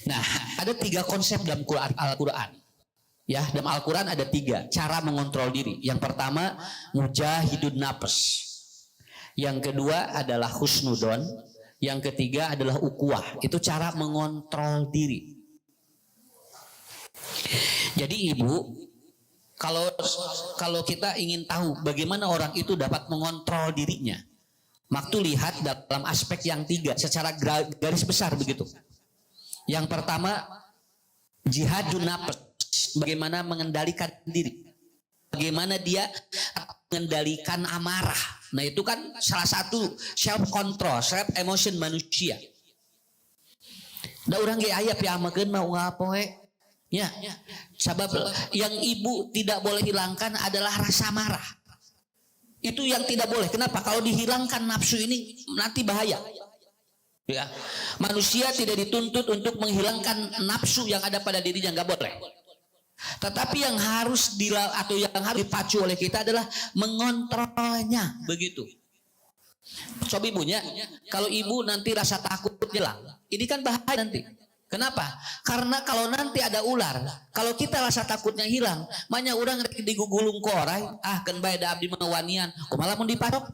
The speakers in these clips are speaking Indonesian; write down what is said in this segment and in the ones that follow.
Nah, ada 3 konsep dalam Al-Quran. Ya, dalam Al-Quran ada 3 cara mengontrol diri. Yang pertama, mujahidun nafs. Yang kedua adalah husnudon. Yang ketiga adalah ukuah. Itu cara mengontrol diri. Jadi ibu, kalau kita ingin tahu bagaimana orang itu dapat mengontrol dirinya, maka lihat dalam aspek yang 3 secara garis besar begitu. Yang pertama, jihadun nafs, bagaimana mengendalikan diri, bagaimana dia mengendalikan amarah. Nah itu kan salah satu self control, self emotion manusia. Da urang ge aya piamakeun mah ngapoe. Ya, sebab yang ibu tidak boleh hilangkan adalah rasa marah. Itu yang tidak boleh. Kenapa? Kalau dihilangkan nafsu ini nanti bahaya. Ya, manusia tidak dituntut untuk menghilangkan nafsu yang ada pada dirinya, nggak boleh. Tetapi yang harus dipacu oleh kita adalah mengontrolnya, begitu. Sob ibunya, kalau ibu nanti rasa takut hilang, ini kan bahaya nanti. Kenapa? Karena kalau nanti ada ular, kalau kita rasa takutnya hilang, manya urang digugulung korai, kan bae da abdi mawanian, kumaha mun dipatok.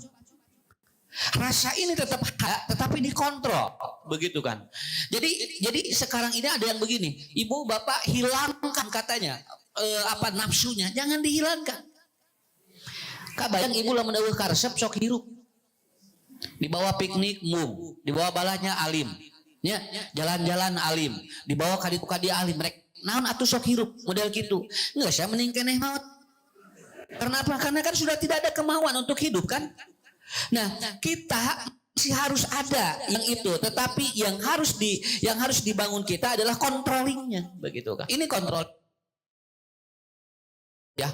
Rasa ini tetap ada, tetapi dikontrol, begitu kan? Jadi sekarang ini ada yang begini, ibu bapak hilangkan katanya nafsunya, jangan dihilangkan. Kabayang ibu lamun eueuh karesep sok hirup. Dibawa piknik mum, dibawa balanya alim. Ya, jalan-jalan alim, dibawa kadi alim, mereka naon atuh sok hirup model gitu. Enggak, saya mending keneh maut. Kenapa? Karena kan sudah tidak ada kemauan untuk hidup kan? Nah, kita masih harus ada yang itu, tetapi yang harus dibangun kita adalah controllingnya, begitu kan? Ini kontrol. Ya,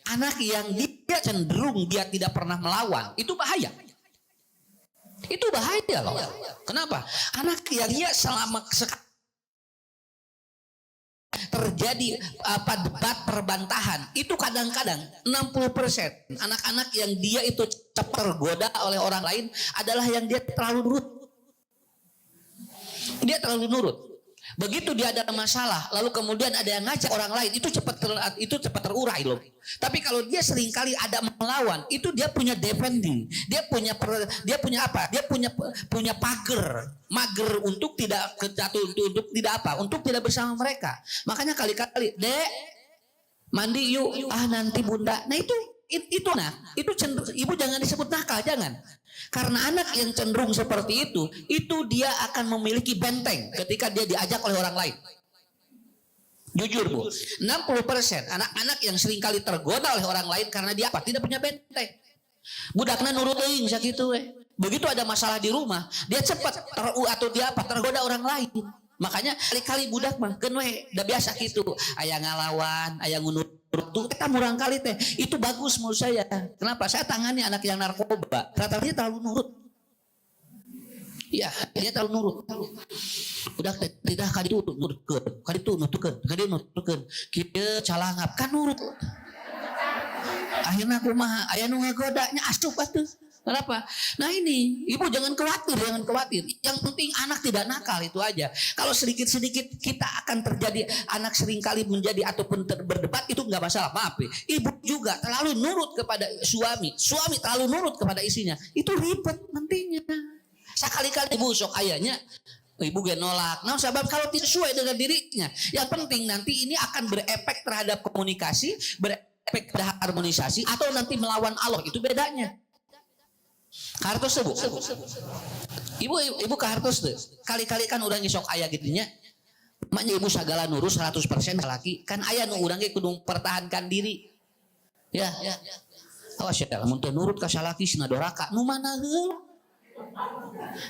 anak yang dia cenderung dia tidak pernah melawan, itu bahaya. Itu bahaya loh. Kenapa? Anak yang dia selama terjadi debat perbantahan itu kadang-kadang 60% anak-anak yang dia itu cepat tergoda oleh orang lain adalah yang dia terlalu nurut. Dia terlalu nurut. Begitu dia ada masalah, lalu kemudian ada yang ngajak orang lain, itu cepat terurai loh. Tapi kalau dia seringkali ada melawan, itu dia punya defending, dia punya apa? Dia punya mager untuk tidak jatuh, untuk tidak apa? Untuk tidak bersama mereka. Makanya kali-kali, Dek, mandi yuk, nanti bunda. Nah itu ibu jangan disebut nakal, jangan. Karena anak yang cenderung seperti itu dia akan memiliki benteng ketika dia diajak oleh orang lain. Jujur Bu, 60% anak-anak yang seringkali tergoda oleh orang lain karena dia apa? Tidak punya benteng. Budakna nurut teuing sakitu we. Begitu ada masalah di rumah, dia cepat tergoda orang lain. Makanya kali-kali budak mah keun we da biasa kitu, aya ngalawan, aya ngunut tuh kita murang kali teh itu bagus menurut saya. Kenapa? Saya tangani anak yang narkoba, rata-rata dia terlalu nurut. Iya, dia terlalu nurut. Udah tidak kali itu nututkeun, kieu calangap kan nurut. Akhirnya kumaha? Aya nu ngagodanya asup atuh. Kenapa? Nah ini, ibu jangan khawatir. Yang penting anak tidak nakal, itu aja. Kalau sedikit-sedikit kita akan terjadi, anak seringkali menjadi ataupun berdebat, itu nggak masalah. Maaf, ibu juga terlalu nurut kepada suami terlalu nurut kepada istrinya, itu ribet nantinya. Sekali-kali ibu sok ayahnya, ibu gak nolak. Nah, sebab kalau tidak sesuai dengan dirinya, yang penting nanti ini akan berefek terhadap komunikasi, berefek terhadap harmonisasi, atau nanti melawan Allah, itu bedanya. Kartos Bu. Ibu kartos tuh. Kali-kali kan urang sok aya gitunya. Maknya ibu sagala nurus 100% laki. Kan aya nu urang ge kudu pertahankan diri. Ya. Awas ya, mun teu nurut ka salaki sina doraka. Nu mana heula?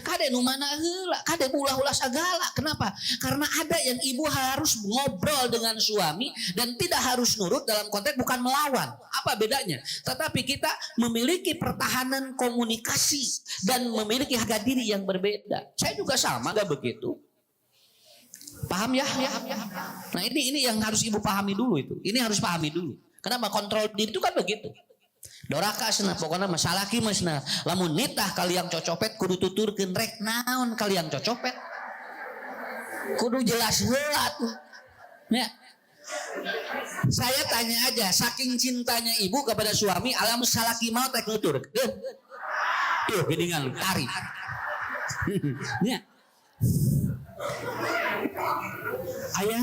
Kade nu mana heula? Kade ulah-ulah sagala. Kenapa? Karena ada yang ibu harus ngobrol dengan suami dan tidak harus nurut dalam konteks bukan melawan. Apa bedanya? Tetapi kita memiliki pertahanan komunikasi dan memiliki harga diri yang berbeda. Saya juga sama, gak begitu. Paham ya? Nah ini yang harus ibu pahami dulu itu. Ini harus pahami dulu. Kenapa? Kontrol diri itu kan begitu. Doraka cenah pokokna masalah ki mah cenah lamun nitah kaliang cocopet kudu tuturkeun rek naon kaliang cocopet. Kudu jelas heula tuh. Ya. Saya tanya aja, saking cintanya ibu kepada suami, alam salaki mau teh nutur. Tuh geningan tari. Ya. Ayah,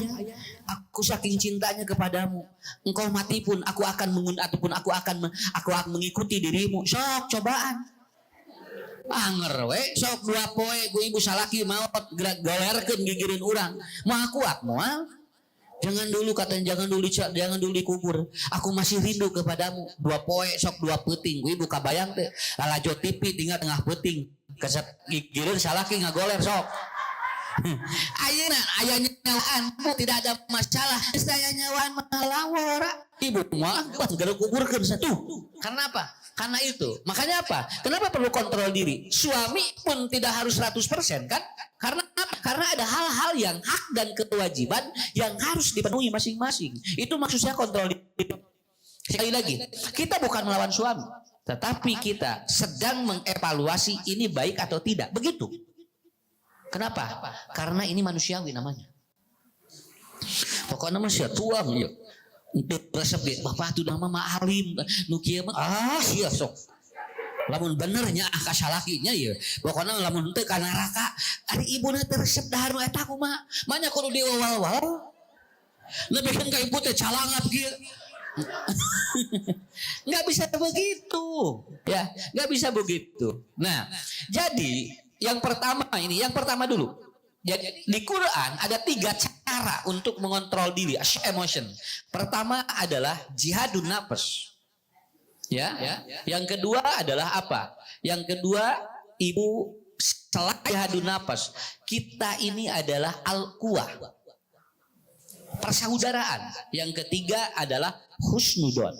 aku saking cintanya kepadamu. Engkau mati pun aku akan aku akan mengikuti dirimu. Sok cobaan. Anger we, sok 2 poe ku ibu salaki maot golerkeun gigireun urang. Moal kuat moal. Jangan dulu katanya, jangan dulu dikubur. Aku masih rindu kepadamu. 2 poe sok 2 peuting ku ibu kabayang teh. Lalajo TV tinggal tengah peuting. Keset gigireun salaki ngagoler sok. Ayah nyawaan tidak ada masalah. Saya nyawaan malawara. Ibu mah segera kuburkan satu. Karena apa? Karena itu. Makanya apa? Kenapa perlu kontrol diri? Suami pun tidak harus 100% kan? Karena apa? Karena ada hal-hal yang hak dan kewajiban yang harus dipenuhi masing-masing. Itu maksud saya kontrol diri. Sekali lagi, kita bukan melawan suami, tetapi kita sedang mengevaluasi ini baik atau tidak. Begitu. Kenapa? Karena ini manusiawi namanya. Pokoknya masih tuang ya. Untuk resep dia, bapak itu nama ma'alim. Nukia mah, iya sok. Lamun benernya kasalakinya ya. Pokoknya lamun teu kana neraka. Ari ibu nanti resep dahar nu eta kumaha. Manya kudu diwawal-wal. Lebihkan ka ibu teh calangat kieu. Nggak bisa begitu. Ya, nggak bisa begitu. Nah, jadi yang pertama dulu. Jadi di Quran ada 3 cara untuk mengontrol diri, emotion. Pertama adalah jihadun nafs. Ya. Yang kedua adalah apa? Yang kedua, ibu setelah jihadun nafs, kita ini adalah al-quwah. Persaudaraan. Yang ketiga adalah husnudon.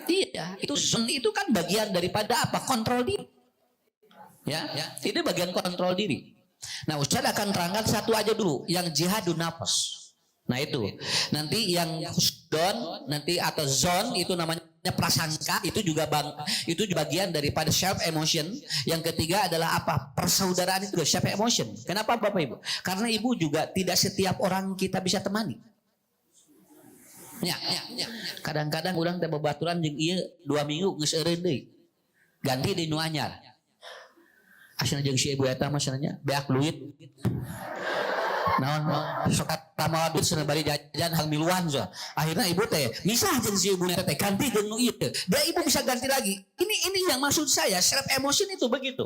Iya, itu kan bagian daripada apa? Kontrol diri. Ya, itu bagian kontrol diri. Nah, Ustaz akan terangkan satu aja dulu, yang jihadun nafas. Nah itu, nanti yang husnudon nanti atau zon itu namanya prasangka, itu juga bagian daripada self emotion. Yang ketiga adalah apa? Persaudaraan itu self emotion. Kenapa Bapak Ibu? Karena ibu juga tidak setiap orang kita bisa temani. Ya. Kadang-kadang orang teh babaturan jeung ieu 2 minggu geus eureun deui. Ganti di nu anyar. Asana jeung si ibu eta mah sananya beak duit. Naon sok tamal duit cenah bari jajan hang miluan so. Akhirnya ibu teh misah jeung si ibu teh ganti jeung nu ieu. Da ibu bisa ganti lagi. Ini yang maksud saya, self emotion itu begitu.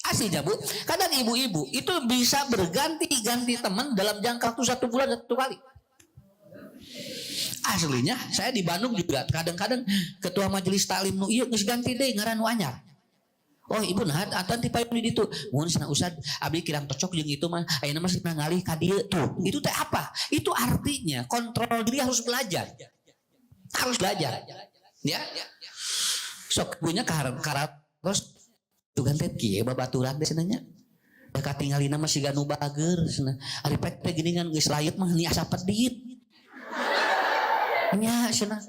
Aslinya Bu, kadang ibu-ibu itu bisa berganti-ganti teman dalam jangka waktu 1 bulan 1 kali. Aslinya saya di Bandung juga kadang-kadang ketua majelis taklim nu ieu geus ganti deui ngaran nu anyar. Oh ibu nah atan ti payung di ditu. Mun cenah Ustad abdi kirang cocok jeung itu mah ayeuna mah cenah ngalih ka dieu tuh. Itu teh apa? Itu artinya kontrol diri harus belajar. Harus belajar. Ya. Sok punya karatos tugan teh kieu babaturan teh cenah nya. Da katingalina mah siga nu bager cenah. Ari pek teh geuningan geus layut mah ni asa pedit. Nya cenah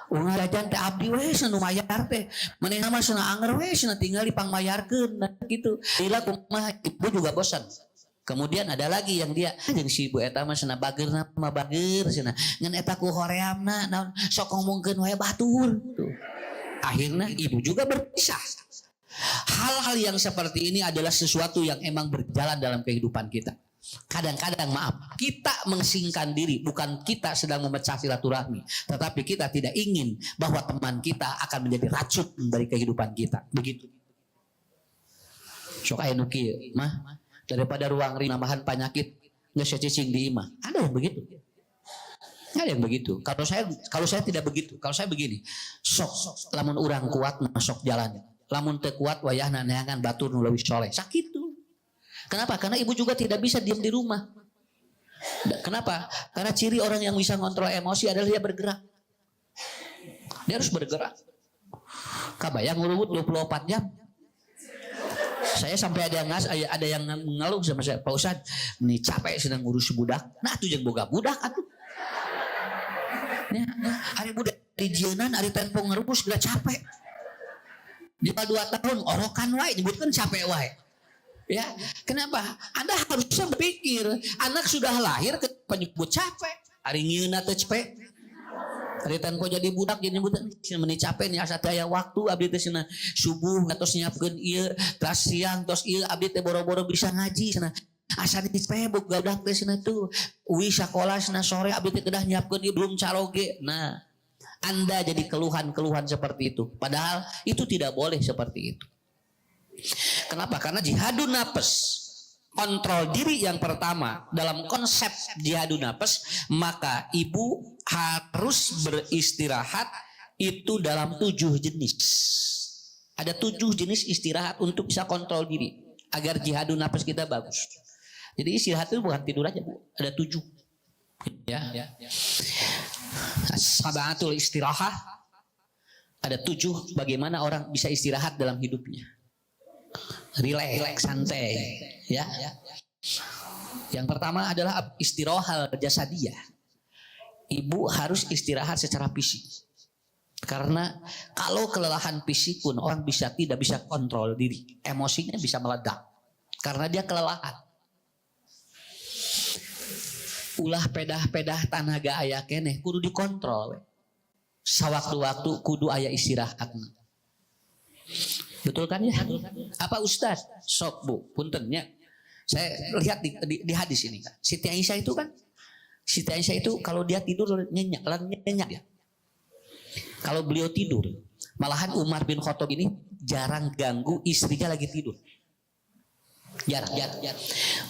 uang jajan teh abdi we senu mayar teh manehna mah cenah anger we cenah tinggal dipangmayarkeun nah gitu. Lila kumaha ibu juga bosan. Kemudian ada lagi yang dia jeung si ibu eta mah cenah bageurna mah bager cenah ngan eta ku horeamna naon sok ngomongkeun wae batur tuh. Akhirnya ibu juga berpisah. Hal-hal yang seperti ini adalah sesuatu yang emang berjalan dalam kehidupan kita. Kadang-kadang maaf, kita mengasingkan diri, bukan kita sedang memecah silaturahmi, tetapi kita tidak ingin bahwa teman kita akan menjadi racun dari kehidupan kita. Begitu. Sok aya nu kieu mah daripada ruang nambahan penyakit geus cicing di imah. Ada yang begitu. Ada yang begitu. Kalau saya tidak begitu. Kalau saya begini, sok lamun urang kuat masuk jalan. Lamun teu kuat wayahna neangan batur nu leuwih soleh. Sakit tuh. Kenapa? Karena ibu juga tidak bisa diam di rumah. Kenapa? Karena ciri orang yang bisa ngontrol emosi adalah dia bergerak. Dia harus bergerak. Kabayang ngurut 24 jam. Saya sampai ada yang mengeluh sama saya, Pak Ustad, ini capek sedang ngurus budak. Nah, itu yang boga budak atuh. Hari budak di jienan, hari tempo ngerubus gak capek. Di 2 tahun orokan wae, nyebutkan capek wae. Ya, kenapa? Anda harusnya berpikir, anak sudah lahir ke penyebut capek. Hari nyeuna teu capek. Hari tanpa jadi budak meni capek nih asa teh aya waktu abdi teh cenah subuh tos nyiapkeun ieu, tas siang tos ieu abdi teh boro-boro bisa ngaji cenah. Asa di Facebook budak teh cenah tuh. Uwi sakola cenah sore abdi teh kedah nyiapkeun ieu belum caroge. Nah, Anda jadi keluhan-keluhan seperti itu. Padahal itu tidak boleh seperti itu. Kenapa? Karena jihadun nafas, kontrol diri yang pertama dalam konsep jihadun nafas, maka ibu harus beristirahat itu dalam 7 jenis. Ada 7 jenis istirahat untuk bisa kontrol diri agar jihadun nafas kita bagus. Jadi istirahat itu bukan tidur aja, Bu. Ada 7. Ya. Sabatul istirahat. Ada 7 bagaimana orang bisa istirahat dalam hidupnya. Relax, santai, ya. Yang pertama adalah istirahat jasadiyah. Ibu harus istirahat secara fisik. Karena kalau kelelahan fisik pun orang tidak bisa kontrol diri, emosinya bisa meledak karena dia kelelahan. Ulah pedah-pedah tanaga aya keneh kudu dikontrol. Sawaktu-waktu kudu aya istirahatna. Betul kan ya? Apa Ustaz? Sok Bu, puntennya. Saya lihat di hadis ini kan. Siti Aisyah itu kalau dia tidur nyenyak ya. Kalau beliau tidur, malahan Umar bin Khattab ini jarang ganggu istrinya lagi tidur. Jarang.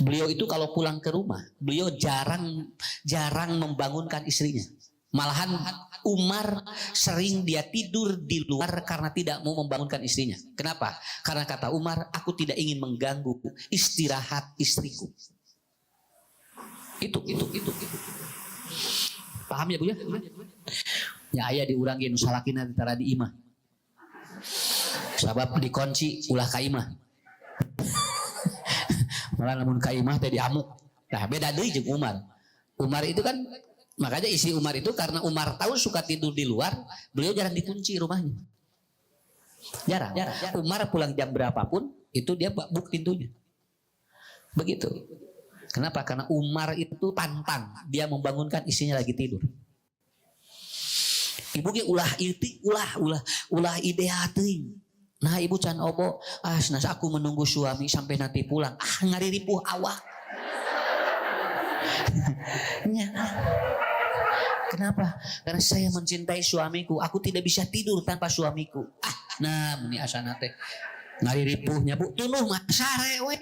Beliau itu kalau pulang ke rumah, beliau jarang membangunkan istrinya. Malahan Umar sering dia tidur di luar karena tidak mau membangunkan istrinya. Kenapa? Karena kata Umar, aku tidak ingin mengganggu istirahat istriku. Itu. Paham ya Bu ya? Ya ayah diurangi nusalakina ditara di imah. Sabab dikunci ulah ka imah. Malah lamun ka imah teh diamuk. Nah beda deui jeung Umar. Umar itu kan makanya isi Umar itu karena Umar tahu suka tidur di luar, beliau jarang dikunci rumahnya. Jarang. Umar pulang jam berapapun itu dia buk pintunya. Begitu. Kenapa? Karena Umar itu pantang dia membangunkan istrinya lagi tidur. Ibu ge ulah ide hati. Nah ibu can obo, senas aku menunggu suami sampai nanti pulang. Ngariripuh awak. Kenapa? Karena saya mencintai suamiku. Aku tidak bisa tidur tanpa suamiku. Nah meni asana teh ngariripuhnya Bu. Tunuh mah sare we.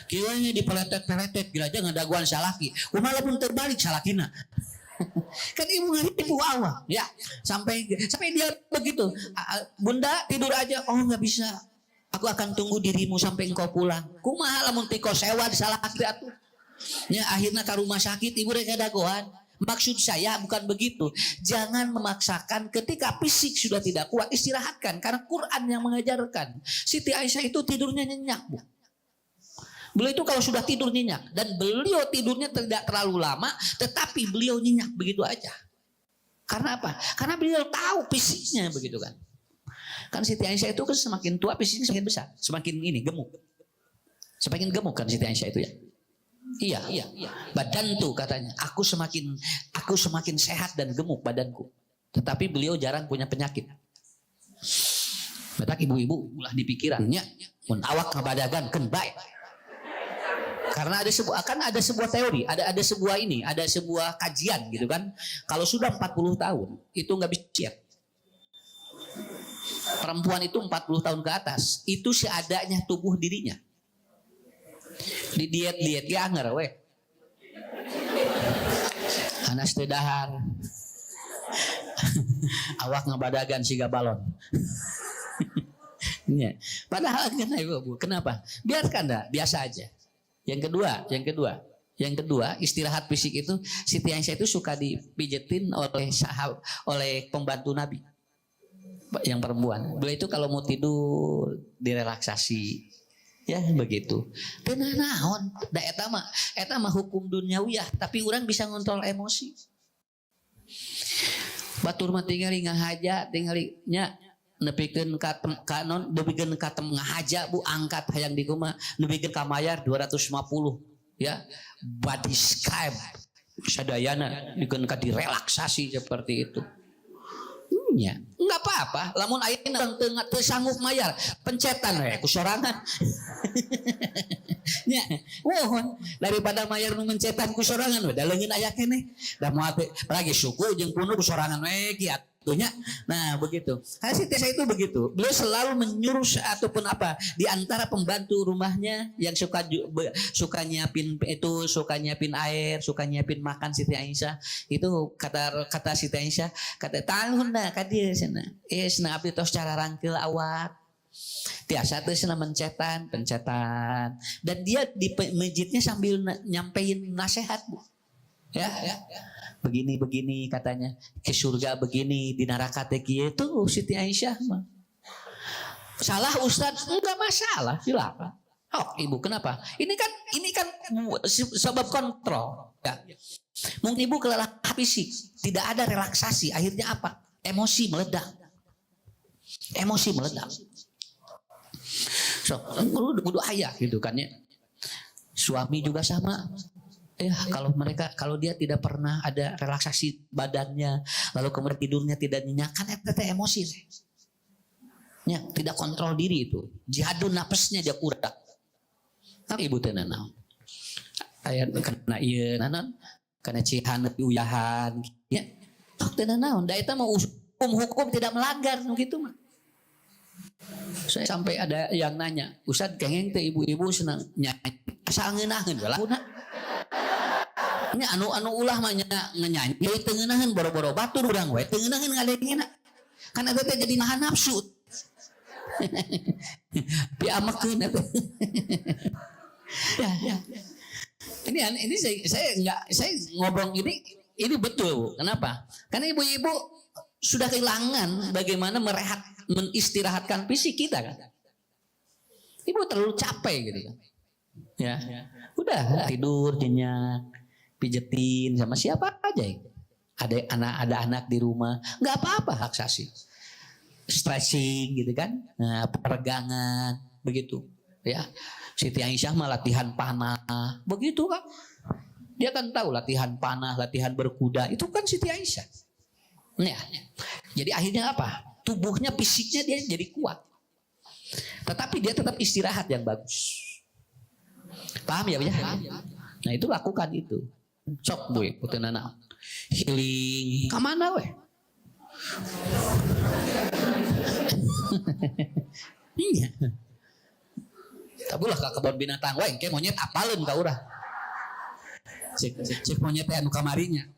Kieunya dipeletet-peletet gila aja ngadaguan salaki. Kumaha pun terbalik salakina. Kan ibu ngaripu awak ya sampai dia begitu. Bunda tidur aja. Oh nggak bisa, aku akan tunggu dirimu sampai engkau pulang. Kumaha lamun tiko sewa di salaki atuh ya akhirnya ke rumah sakit ibu rek ngadaguan. Maksud saya bukan begitu, jangan memaksakan. Ketika fisik sudah tidak kuat istirahatkan, karena Quran yang mengajarkan. Siti Aisyah itu tidurnya nyenyak Bu. Beliau itu kalau sudah tidur nyenyak, dan beliau tidurnya tidak terlalu lama, tetapi beliau nyenyak begitu aja. Karena apa? Karena beliau tahu fisiknya begitu kan. Kan Siti Aisyah itu kan semakin tua fisiknya semakin besar, semakin gemuk. Semakin gemuk kan Siti Aisyah itu ya. Iya. Badan tuh katanya, aku semakin sehat dan gemuk badanku. Tetapi beliau jarang punya penyakit. Betak ibu-ibu ulah dipikirannya, mun awak ngabadagan keun bae. Karena ada sebuah teori, ada sebuah kajian gitu kan. Kalau sudah 40 tahun itu nggak bisa siap. Perempuan itu 40 tahun ke atas itu seadanya tubuh dirinya. Di diet ya anger we. Anas teu dahar. Awak ngabadagan siga balon. Ya. Padahal kenapa? Biarkan dah, biasa aja. Yang kedua, istirahat fisik itu Siti Aisyah itu suka dipijetin oleh pembantu Nabi yang perempuan. Beliau itu kalau mau tidur direlaksasi, ya begitu. Teu naon, da eta mah hukum duniawiyah, tapi orang bisa ngontrol emosi. Batur mah tingali ngahaja, tingali nya nepikeun ka non nepikeun ka ngahaja Bu angkat hayang di kumaha nepikeun ka mayar 250 ya body skype sadayana dikeun ka direlaksasi seperti itu. Ya, enggak apa-apa. Lamun ayeuna teu sanggup mayar, pencetan we ku sorangan. Nya, mohon daripada mayar nu mencetan ku sorangan we da leungeun aya keneh. Da moal teh lagi suku jeung kuno ku sorangan we kieu atunya. Nah, begitu. Hasil tes itu begitu. Beliau selalu menyuruh ataupun apa di antara pembantu rumahnya yang suka nyiapin itu, suka nyiapin air, suka nyiapin makan Siti Aisyah. Itu kata Siti Aisyah, kata tahunna ka dieu cenah. Cenah abdi tos cara rangkeul awak. Tiasa teh cenah pencetan. Dan dia di masjidnya sambil nyampein nasihat, Bu. Ya. Begini katanya, ke surga begini, di neraka teh kieu tuh Siti Aisyah mah. Salah Ustaz? Enggak masalah, silakan. Oh, Ibu kenapa? Ini kan sebab kontrol. Ya. Mungkin Ibu kelelahan fisik, tidak ada relaksasi, akhirnya apa? Emosi meledak. So, kudu ayah gitu kan ya. Suami juga sama. Ya, kalau dia tidak pernah ada relaksasi badannya, lalu kemudian tidurnya tidak nyenyak, kan itu emosi. Ya, tidak kontrol diri itu. Jihadun napasnya dia kurang. Tapi Ibu teh naon? Aya kana ieu naon? Kana cihan uyahan. Ya. Teh naon? Da eta mah hukum tidak melanggar gitu mah. Saya sampai ada yang nanya, Ustaz kengeng teh ibu-ibu senang nyanyi. Asa ngeunaheun we laguna. Nya anu ulah mah nyanyi teu ngeunaheun boro-boro batur urang we teu ngeunaheun ngadengena. Kan eta teh jadi nahan nafsu. Piamakeun eta. Ya. Ini saya ngobrol ini betul. Kenapa? Karena ibu-ibu sudah kehilangan bagaimana menistirahatkan fisik kita kan. Ibu terlalu capek gitu kan. Ya. Udah tidur nyenyak, pijetin sama siapa aja. Ada anak di rumah, nggak apa-apa relaksasi. Stretching gitu kan. Nah, peregangan begitu. Ya. Siti Aisyah mah latihan panah, begitu kan. Dia kan tahu latihan panah, latihan berkuda, itu kan Siti Aisyah. Ya. Jadi akhirnya apa? Tubuhnya, fisiknya dia jadi kuat. Tetapi dia tetap istirahat yang bagus. Paham ya? Nah itu lakukan itu. Sok Bu, putih nana. Healing. Kemana weh? Iya. Tabulah ke kebun binatang weh, kayak monyet apalun ka urang. Cek monyet anu kamarinya.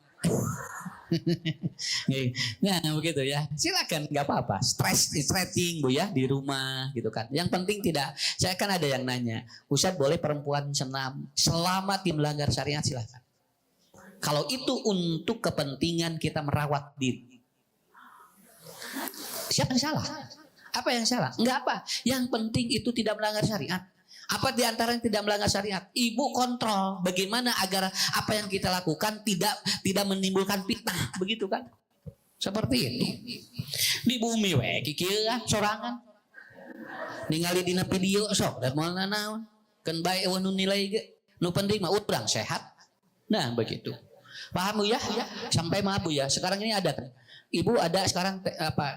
Nah begitu ya, silakan nggak apa-apa. Stretching Bu ya di rumah gitu kan. Yang penting tidak. Saya kan ada yang nanya, Ustaz boleh perempuan senam selama tidak melanggar syariat, silakan. Kalau itu untuk kepentingan kita merawat diri, siapa yang salah? Apa yang salah? Enggak apa. Yang penting itu tidak melanggar syariat. Apa di antara yang tidak melanggar syariat? Ibu kontrol bagaimana agar apa yang kita lakukan tidak menimbulkan fitnah, begitu kan? Seperti itu. Di bumi we kikieu kan sorangan. Ningali dina video sok da moal nanaon. Keun bae eueuh nu nilai ge. Nu penting mah urang sehat. Nah, begitu. Paham Bu ya? Sampai mah Bu ya. Sekarang ini ada kan? Ibu ada sekarang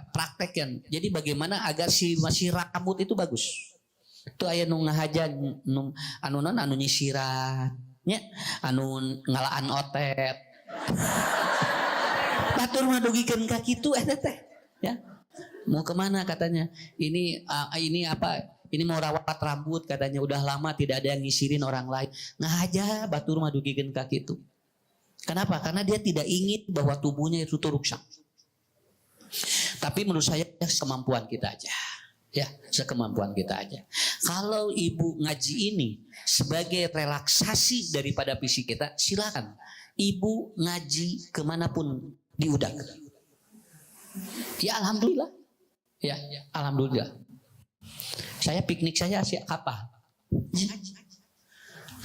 praktekkan. Jadi bagaimana agar si rambut itu bagus. Itu aya nu ngahaja anu nyisiran nya anu ngalaan otet. Batur mah dugikeun ka kitu eta teh ya. Mau kemana katanya? Ini apa? Ini mau rawat rambut katanya, udah lama tidak ada yang ngisirin orang lain. Ngahaja batur mah dugikeun ka kitu. Kenapa? Karena dia tidak ingin bahwa tubuhnya itu rusak. Tapi menurut saya kemampuan kita aja. Ya, sekemampuan kita aja. Kalau ibu ngaji ini sebagai relaksasi daripada fisik kita, silakan. Ibu ngaji kemanapun diundang. Ya alhamdulillah. Ya alhamdulillah. Saya piknik saya apa?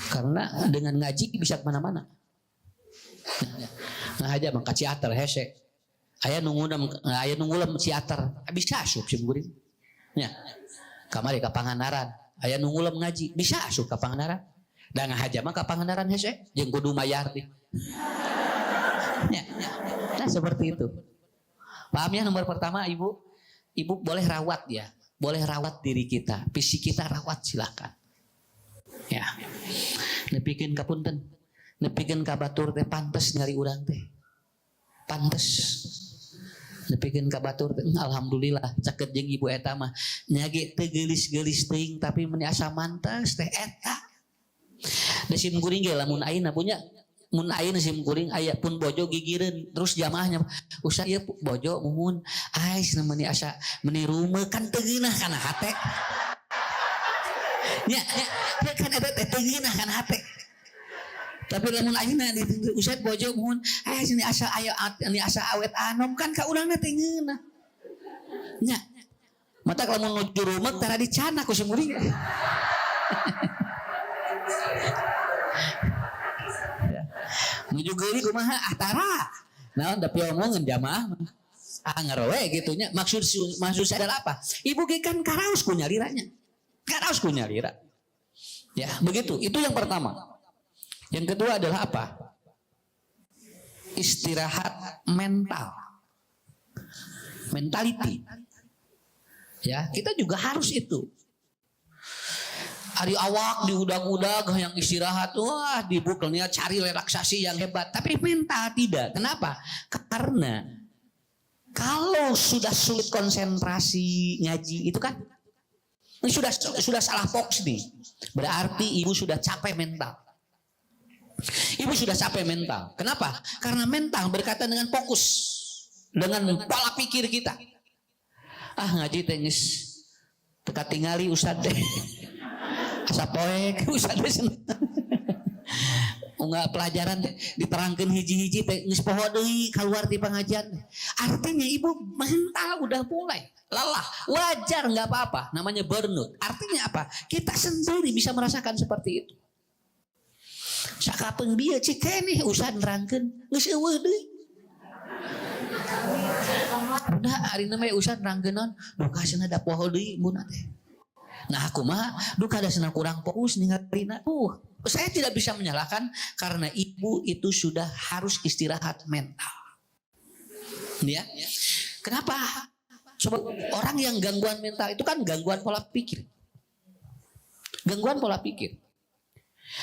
Karena dengan ngaji bisa kemana-mana. Nah aja mengkaci atar hese. aya nunggulam siater bisa asup simkuring nya kamari ka Pangandaran aya nunggulam ngaji bisa asup ka Pangandaran da ngahaja mah ka Pangandaran hese jeung kudu mayar teh nya nah seperti itu paham ya. Nomor pertama ibu boleh rawat ya, boleh rawat diri kita, fisik kita rawat silakan ya. Nepikeun ka punten, nepikeun ka batur teh pantes nyari urang teh pantes. Nepikeun ka batur teh alhamdulillah caket jeung ibu eta mah nya ge teu geulis-geulis teuing tapi meni asa mantes teh eta. Da sim kuring ge lamun ayeuna punya mun ayeuna sim kuring aya pun bojo gigireun terus jamaahnya usah ieu bojo muhun ais meni asa meni rumeuh kan teu geunah kana hate. Nya kan eta teh teu geunah kana hate. Tapi lamun ayeuna usah bojo muhun ais ini asa aya ini asa awet anom kan ka urangna teh geunah. Nya mata lamun nuju rumeuh tara dicana ku sim kuring. Nuju geuli kumaha atara naon da piomongkeun jamaah ngarowe gitunya. Maksud saya adalah apa? Ibu ge kan karaos ku nyaliranya, karaos ku nyalira ya begitu. Itu yang pertama. Yang kedua adalah apa? Istirahat mental, mentality ya. Kita juga harus itu. Hari awak diudag-udag yang istirahat, wah dibukelnya cari relaksasi yang hebat. Tapi mental tidak. Kenapa? Karena kalau sudah sulit konsentrasi ngaji itu kan, ini sudah salah fokus nih. Berarti ibu sudah capek mental. Ibu sudah capek mental. Kenapa? Karena mental berkaitan dengan fokus, dengan pola pikir kita. Ah ngaji tenis, teka tingali usad deh. Asa poek usah teh enggak pelajaran diterangkeun hiji-hiji teh geus poho deui keluar di pengajian. Artinya ibu mental udah mulai lelah, wajar nggak apa-apa, namanya burnout. Artinya apa? Kita sendiri bisa merasakan seperti itu. Sakapeung bieu cik keneh usah nerangkeun geus eueuh deui. Udah arina mah usah nerangkeun naon, duh kasina da poho deui mun teh. Nah aku mah duka ada senang kurang fokus ningalina. Saya tidak bisa menyalahkan karena ibu itu sudah harus istirahat mental. Ya. Kenapa? Coba orang yang gangguan mental itu kan gangguan pola pikir. Gangguan pola pikir.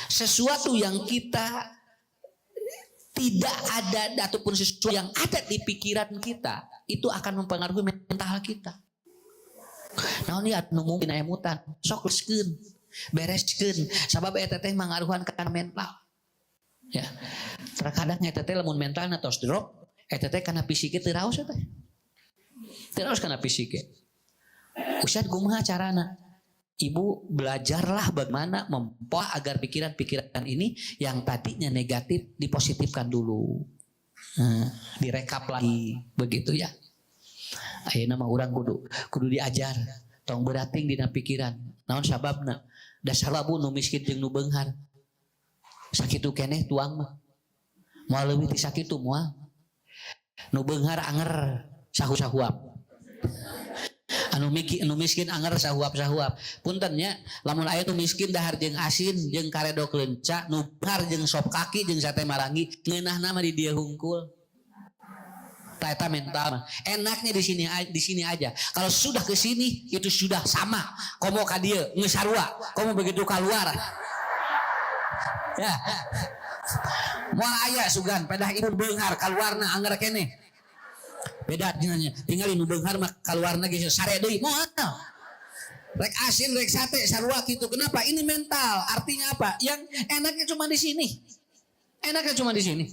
Sesuatu yang kita tidak ada ataupun sesuatu yang ada di pikiran kita itu akan mempengaruhi mental kita. Nah ini anu mungkin aya mutan sok bereskeun bereskeun sabab eta teh mangaruhan kana mental ya. Terkadang eta teh lamun mentalna tos drop eta teh kana fisike teu raos eta teu raos kana fisike. Ustaz kumaha carana? Ibu belajarlah bagaimana mempola agar pikiran-pikiran ini yang tadinya negatif dipositifkan dulu, direkap lagi begitu ya. Ayeuna mah urang kudu diajar tong berating dina pikiran. Naon sababna? Dasar labu nu miskin jeung nu beunghar. Sakitu keneh tuang mah. Moal leuwih ti sakitu moal. Nu beunghar anger sahu-sahuap. Anu miskin anger sahuap-sahuap. Punten nya, lamun aya nu miskin dahar jeung asin jeung karedok leunca, nu beunghar jeung sop kaki jeung sate marangi, ngeunahna mah di dieu hungkul. Eta mental enaknya di sini aja. Kalau sudah ke sini itu sudah sama. Komo ka dieu geus sarua, komo begitu keluar. Ya. Moal aya sugan pedah ibu beunghar kaluarna anger keneh. Beda dinanya. Tinggal nu beunghar mah kaluarna geus sare deui moal. Rek asin rek sate sarua kitu. Kenapa? Ini mental. Artinya apa? Yang enaknya cuma di sini. Enaknya cuma di sini.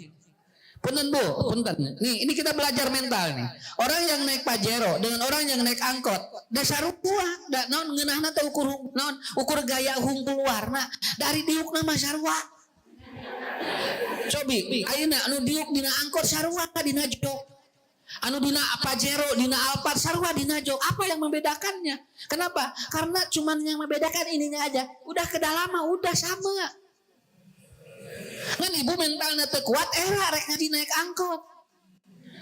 Punten Bu, punten. Nih, ini kita belajar mental nih. Orang yang naik Pajero dengan orang yang naik angkot, dasar sarua, da naon ngeunahna teh ukur gaya hungkul warna dari diukna mah sarua. Cobi, ayeuna anu diuk dina angkot sarua dina jok. Anu dina Pajero, dina Alphard sarua dina jok. Apa yang membedakannya? Kenapa? Karena cuman yang membedakan ininya aja. Udah kedalaman, udah sama. Kan ibu mentalnya teu kuat era rek ngaji naik angkot.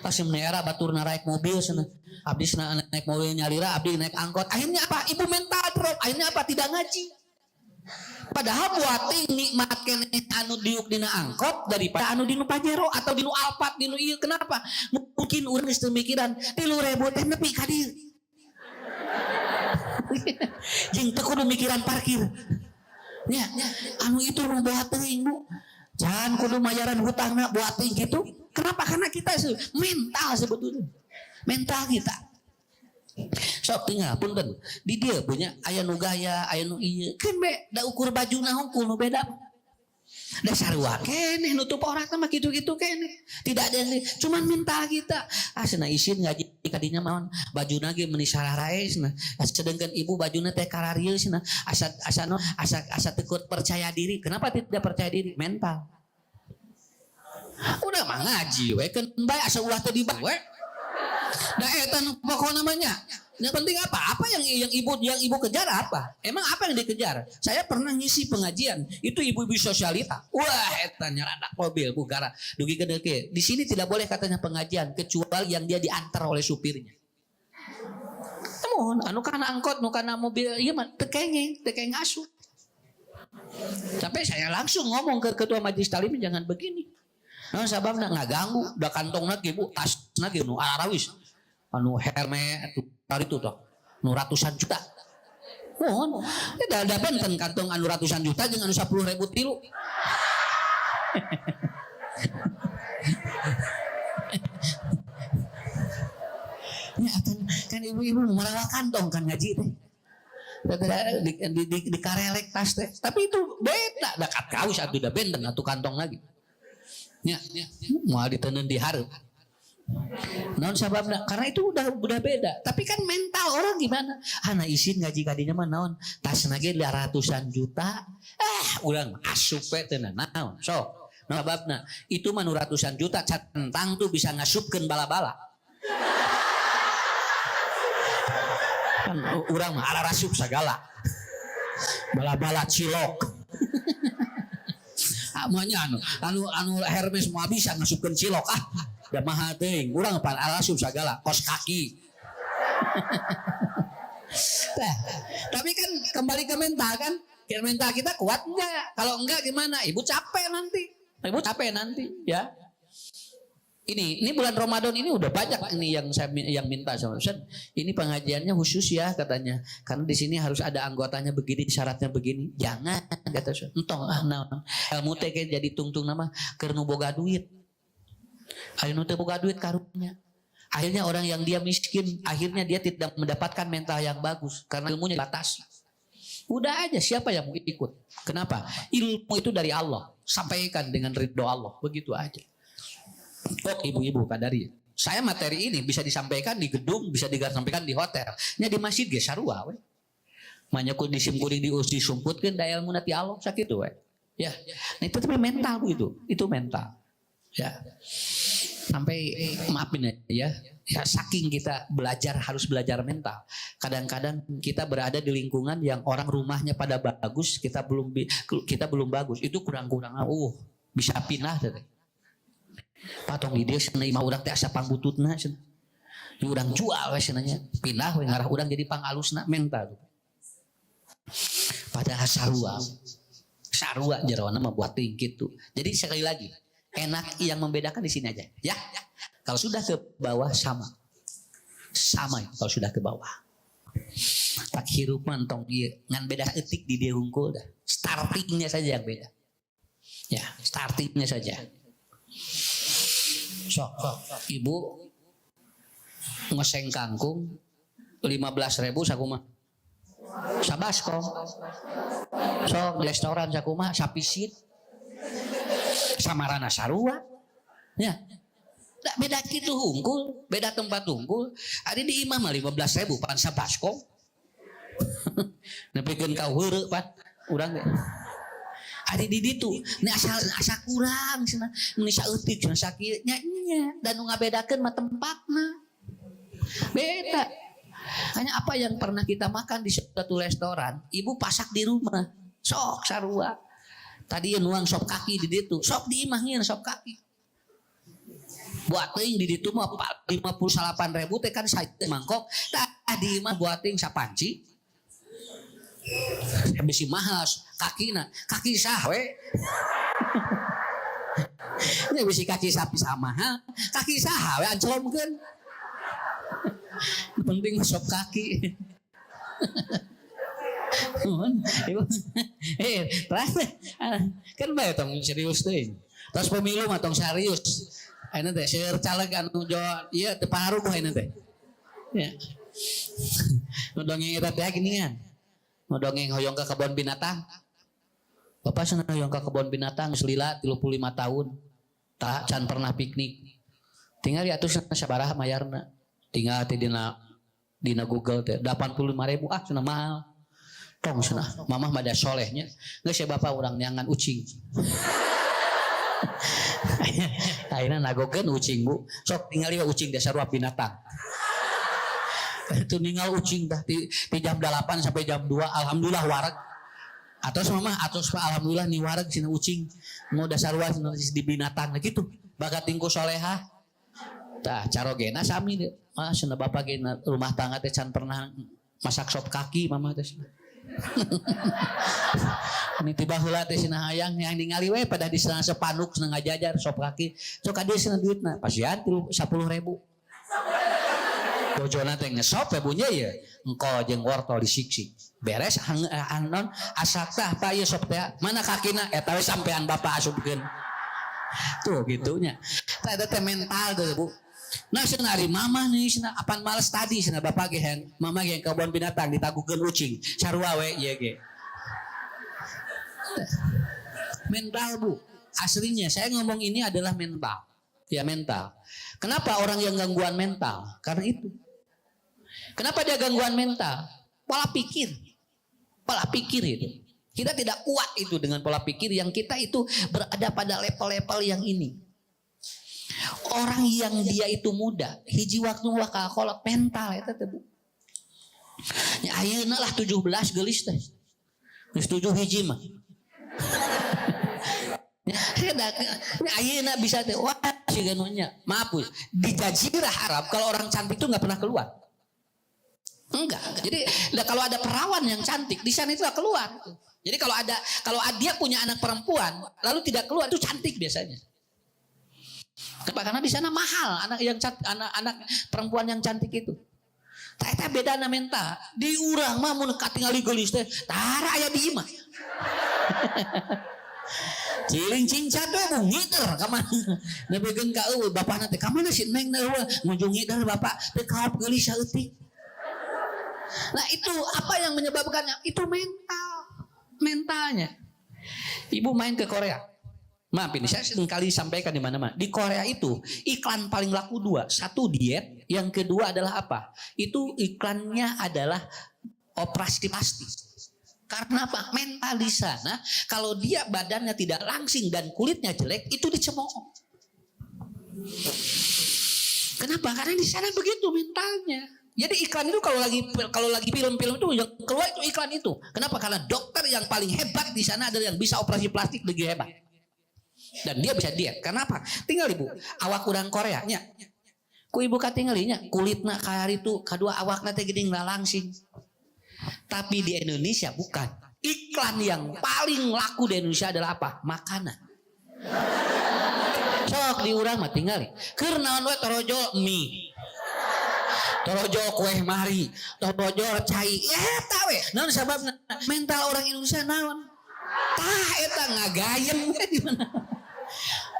pas era batur naik mobil sana. Abdi naik mobil nyalira, abdi naik angkot. Akhirnya apa? Ibu mental drop. Akhirnya apa? Tidak ngaji. Padahal buating nikmat kene anu diuk dina angkot daripada anu dinu Pajero atau dinu Alphard dinu ieu. Kenapa? Mungkin urang geus teu mikiran 3.000 teh nepi ka dieu. Jeung teu kudu mikiran parkir. Nya, anu itu nu buat teuing Bu. Jangan kudu mayaran hutangna buat teuing gitu. Kenapa? Karena kita mental sebetulnya. Mental kita. Sok tinggal punten di dia punya aya nu gaya aya nu ieu kan be da ukur bajuna hungkul nu beda da sarua keneh nutup orang mah kitu-kitu keneh tidak ada yang cuman minta kita cenah isin ngaji kadinya mawon bajuna ge meuni sararae cenah sedengkeun ibu bajuna teh kararieu cenah asa tekut percaya diri. Kenapa tidak percaya diri? Mental. Udah mah ngaji we keun bae asa ulah teu dibah we. Nah, eta pokok namanya. Yang penting apa? Apa yang ibu kejar apa? Emang apa yang dikejar? Saya pernah ngisi pengajian. Itu ibu-ibu sosialita. Wah, eta nyaradak mobil bugara. Dugi gede ke. Di sini tidak boleh katanya pengajian kecuali yang dia diantar oleh supirnya. Temun, anu kana angkot, anu kana mobil, ieu mah teu kengeng asuh. Sampai saya langsung ngomong ke ketua majelis taklim jangan begini. Nah, sababna ngaganggu, da kantongna ge Bu, tasna ge nu arawis. Anu Hermes itu toh, nu ratusan juta. Mohon, da dapeun kantong anu ratusan juta jeung anu 10.000 tilu. Ya kan ibu-ibu merawat kantong kan ngaji teh. Di karelek tas teh. Tapi itu beda, dekat kaus atuh da benten atuh kantong lagi. Ya, mau diteneun di hareup. Naon sababna? Karena itu udah beda. Tapi kan mental orang gimana? Hana isin ngaji kadinya mah naon? Tasna ge ratusan juta. Urang asup we teu naon. So, naon sababna? Itu mah ratusan juta centang tuh bisa ngasupkeun bala-bala. Kan urang mah ala rasup sagala. Bala-bala cilok. Amanya anu Hermes mau bisa ngasupkeun cilok da maha teuing urang pan alasup sagala kos kaki. Tapi kan kembali ke mental kan, mental kita kuat enggak? Kalau enggak gimana? Ibu capek nanti ya. Ini bulan Ramadan ini udah banyak ini yang minta sama Ustaz. Ini pengajiannya khusus ya katanya. Karena di sini harus ada anggotanya begini, syaratnya begini. Jangan kata Ustaz. Entong naon. Ilmu teh jadi tungtung nama keur nu boga duit. Anu teh boga duit karunya. Akhirnya orang yang dia miskin, akhirnya dia tidak mendapatkan mental yang bagus karena ilmunya dibatasi. Udah aja siapa yang mau ikut. Kenapa? Ilmu itu dari Allah. Sampaikan dengan ridho Allah. Begitu aja. Oh ibu-ibu kadari. Saya materi ini bisa disampaikan di gedung, bisa disampaikan di hotel. Nya di masjid ge sarua we. Manya ku disim kuring disumputkeun da ilmu ti Allah sakitu we. Ya. Nah itu tapi mental itu. Itu mental. Ya. Sampai maafin ya. Ya saking kita harus belajar mental. Kadang-kadang kita berada di lingkungan yang orang rumahnya pada bagus, kita belum bagus. Itu kurang-kurang bisa pindah teh. Patong di dia cenah imah urang teh asa pangbututna cenah. Urang jual we cenah pindah we ngarah urang jadi pangalusna mental. Padahal sarua jerawana mah buat teuing kitu. Jadi sekali lagi, enak yang membedakan di sini aja ya. Kalau sudah ke bawah sama kalau sudah ke bawah. Tak hirup mantong ieu ngan beda etik di dia hungkul dah. Startingnya saja yang beda. Ya, startingnya saja. Sok, ibu ngeseng kangkung 15.000 sakumaha? Sabaskom. Sok di restoran sakumaha? Sapisit. Samarana sarua. Ya. Beda kitu hungkul, beda tempat hungkul. Ari di imah mah 15.000 pan sabaskom. Nepikeun ka heureuh pan urang ge. Ari di ditu, ini asa kurang cenah, mun saeutik cenah sakieu nya dan nu ngabedakeun mah tempatna. Beda. Hanya apa yang pernah kita makan di suatu restoran, ibu pasak di rumah. Sok sarua. Tadi nuang sop kaki di ditu, sok di imah ngieun sop kaki. buat ting di ditu mah 58.000 teh kan saya mangkok tadi mah buat ting sapanci bisi mahal kaki sah we ini bisi kaki sapi sama kaki sah we ancelomkeun penting sop kaki kan bae tong serius teh terus pemilu mah tong serius ayeuna teh seueur caleg anu jo ieu teu paharuh ayeuna teh ya nu dongeng eta teh ginian nu dongeng hoyong ke kebun binatang bapak cenah hoyong ke kebun binatang geus lila 35 tahun tak can pernah piknik tinggal di atus sabaraha mayarna tinggal teh dina Google teh 85.000 cenah mahal tong cenah mamah mah da solehnya geus ya bapak urang neangan ucing ayeuna nagokeun ucing bu sok tingali ucing dasar ruap binatang itu ninggal ucing dah di jam 8 sampai jam 2 alhamdulillah wareg atos mama atos pak alhamdulillah nih wareg sina ucing mau dasar ruas di binatang gitu bakat tingku soleha tah carogena sami deh cenah bapak ge rumah tangga teh can pernah masak sop kaki mama teh ini tiba heula teh cenah hayang yang ningali we pada di sana sepanuk cenah ngajajar sop kaki sok ade cenah duitna pasian 10.000 bojona teh ngesop ya bunyi ya engkau jeung wortel disiksi beres anon asakta tah ieu sop teh mana kakina eta we sampean bapak asupkeun tuh gitunya tah eta teh mental tuh bu nah cenah ari mama nih cenah apan males tadi cenah bapak ge yang mama ge kebun binatang ditagukeun ucing sarua we ieu ge mental bu aslinya saya ngomong ini adalah mental ya mental kenapa orang yang gangguan mental karena itu kenapa dia gangguan mental pola pikir itu kita tidak kuat itu dengan pola pikir yang kita itu berada pada level-level yang ini orang yang dia itu muda hiji waktu ulah kakolot mental eta teh bu nya ayeuna lah 17 geulis teh geus 7 hiji mah ayeuna bisa teh wah siga nunya maaf bu di jazirah Arab kalau orang cantik itu nggak pernah keluar enggak jadi kalau ada perawan yang cantik di sana itu keluar jadi kalau dia punya anak perempuan lalu tidak keluar itu cantik biasanya karena di sana mahal anak perempuan yang cantik itu eta bedana mental di urang mah mun katingali geulis teh tara aya di imah ciling cincat we ngiter ka mana nepikeun ka eueuh bapana teh ka mana si neng na ngunjungi dah bapak teh kaop geulis saeutik nah itu apa yang menyebabkannya itu mentalnya ibu main ke Korea maaf ini saya seringkali sampaikan di mana-mana di Korea itu iklan paling laku 2 satu diet yang kedua adalah apa itu iklannya adalah operasi plastik karena apa mental di sana kalau dia badannya tidak langsing dan kulitnya jelek itu dicemooh kenapa karena di sana begitu mentalnya jadi iklan itu kalau lagi film-film itu yang keluar itu iklan itu kenapa karena dokter yang paling hebat di sana adalah yang bisa operasi plastik lebih hebat dan dia bisa diet kenapa tinggal ibu awak urang Korea nya ku ibu katinggalinya kulitna kayak itu kedua awakna teh geuning langsing tapi di Indonesia bukan iklan yang paling laku di Indonesia adalah apa makanan sok di urang mah tingali keur naon we torojo mie torojo kue mari torojo cai eta we naon sababna mental orang Indonesia naon tah eta ngagayem di mana